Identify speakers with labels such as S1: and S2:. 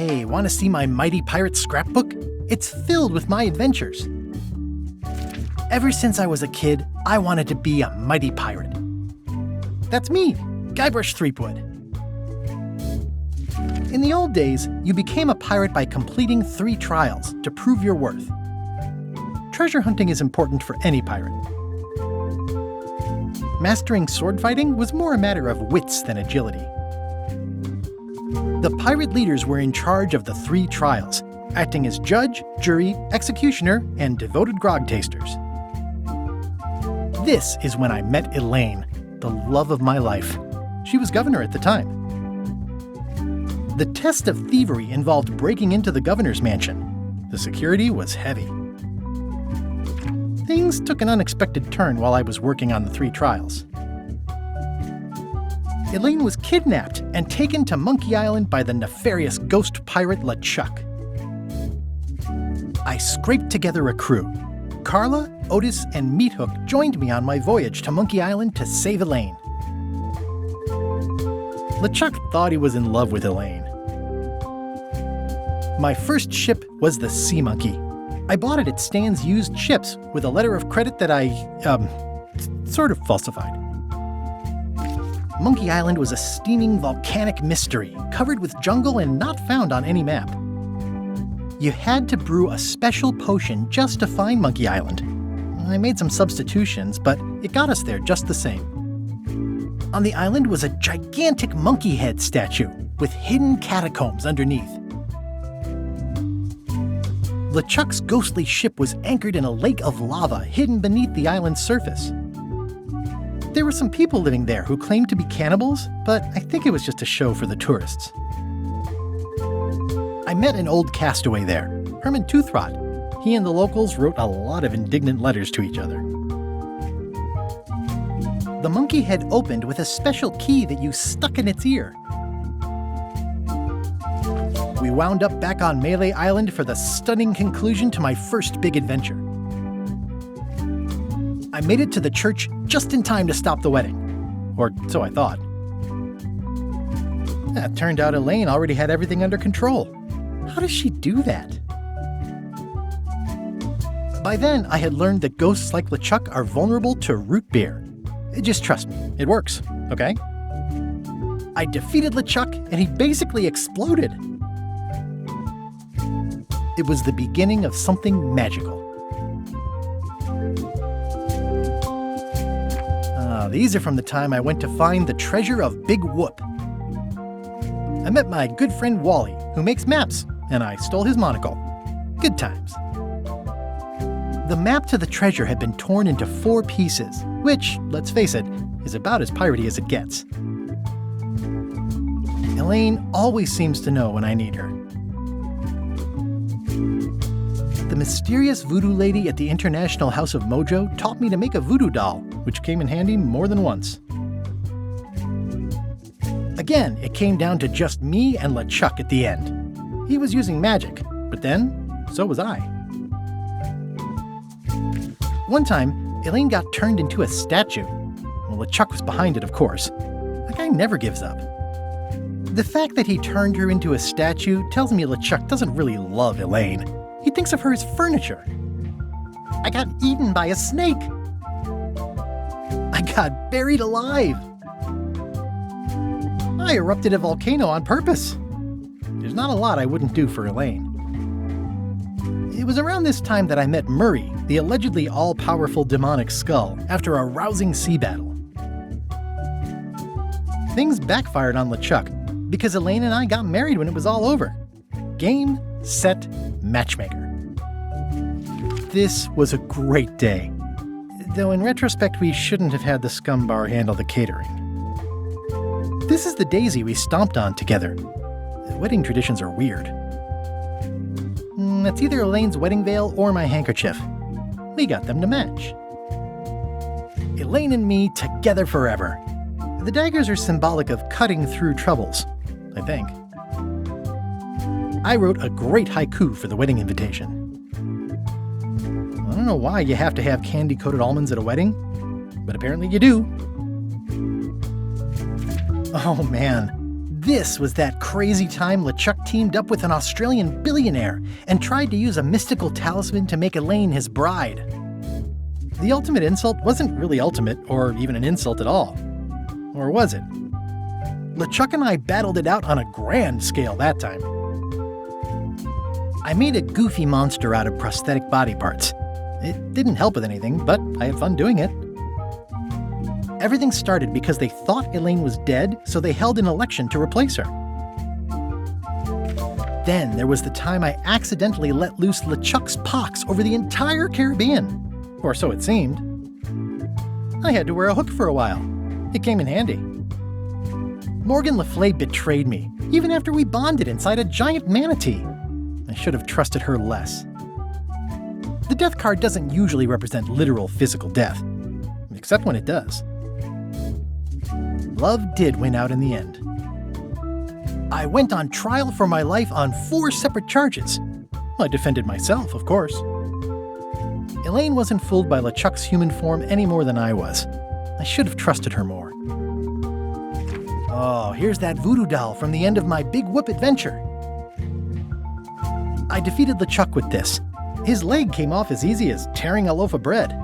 S1: Hey, want to see my mighty pirate scrapbook? It's filled with my adventures. Ever since I was a kid, I wanted to be a mighty pirate. That's me, Guybrush Threepwood. In the old days, you became a pirate by completing 3 trials to prove your worth. Treasure hunting is important for any pirate. Mastering sword fighting was more a matter of wits than agility. The pirate leaders were in charge of the 3 trials, acting as judge, jury, executioner, and devoted grog tasters. This is when I met Elaine, the love of my life. She was governor at the time. The test of thievery involved breaking into the governor's mansion. The security was heavy. Things took an unexpected turn while I was working on the 3 trials. Elaine was kidnapped and taken to Monkey Island by the nefarious ghost pirate LeChuck. I scraped together a crew. Carla, Otis, and Meathook joined me on my voyage to Monkey Island to save Elaine. LeChuck thought he was in love with Elaine. My first ship was the Sea Monkey. I bought it at Stan's used ships with a letter of credit that I, sort of falsified. Monkey Island was a steaming volcanic mystery, covered with jungle and not found on any map. You had to brew a special potion just to find Monkey Island. I made some substitutions, but it got us there just the same. On the island was a gigantic monkey head statue with hidden catacombs underneath. LeChuck's ghostly ship was anchored in a lake of lava hidden beneath the island's surface. There were some people living there who claimed to be cannibals, but I think it was just a show for the tourists. I met an old castaway there, Herman Toothrot. He and the locals wrote a lot of indignant letters to each other. The monkey head opened with a special key that you stuck in its ear. We wound up back on Melee Island for the stunning conclusion to my first big adventure. I made it to the church just in time to stop the wedding. Or so I thought. It turned out Elaine already had everything under control. How does she do that? By then, I had learned that ghosts like LeChuck are vulnerable to root beer. Just trust me, it works, okay? I defeated LeChuck, and he basically exploded. It was the beginning of something magical. These are from the time I went to find the treasure of Big Whoop. I met my good friend Wally, who makes maps, and I stole his monocle. Good times. The map to the treasure had been torn into 4 pieces, which, let's face it, is about as piratey as it gets. Elaine always seems to know when I need her. The mysterious voodoo lady at the International House of Mojo taught me to make a voodoo doll, which came in handy more than once. Again, it came down to just me and LeChuck at the end. He was using magic, but then, so was I. One time, Elaine got turned into a statue. Well, LeChuck was behind it, of course. That guy never gives up. The fact that he turned her into a statue tells me LeChuck doesn't really love Elaine. He thinks of her as furniture. I got eaten by a snake. I got buried alive. I erupted a volcano on purpose. There's not a lot I wouldn't do for Elaine. It was around this time that I met Murray, the allegedly all-powerful demonic skull, after a rousing sea battle. Things backfired on LeChuck because Elaine and I got married when it was all over. Game, set, matchmaker. This was a great day. Though in retrospect, we shouldn't have had the scum bar handle the catering. This is the daisy we stomped on together. Wedding traditions are weird. That's either Elaine's wedding veil or my handkerchief. We got them to match. Elaine and me together forever. The daggers are symbolic of cutting through troubles, I think. I wrote a great haiku for the wedding invitation. I don't know why you have to have candy-coated almonds at a wedding, but apparently you do. Oh man, This was that crazy time LeChuck teamed up with an Australian billionaire and tried to use a mystical talisman to make Elaine his bride. The ultimate insult wasn't really ultimate or even an insult at all. Or was it? LeChuck and I battled it out on a grand scale that time. I made a goofy monster out of prosthetic body parts. It didn't help with anything, but I had fun doing it. Everything started because they thought Elaine was dead, so they held an election to replace her. Then there was the time I accidentally let loose LeChuck's pox over the entire Caribbean. Or so it seemed. I had to wear a hook for a while. It came in handy. Morgan Le Fay betrayed me, even after we bonded inside a giant manatee. I should have trusted her less. The death card doesn't usually represent literal physical death, except when it does. Love did win out in the end. I went on trial for my life on 4 separate charges. I defended myself, of course. Elaine wasn't fooled by LeChuck's human form any more than I was. I should have trusted her more. Oh, here's that voodoo doll from the end of my Big Whoop adventure. I defeated LeChuck with this. His leg came off as easy as tearing a loaf of bread.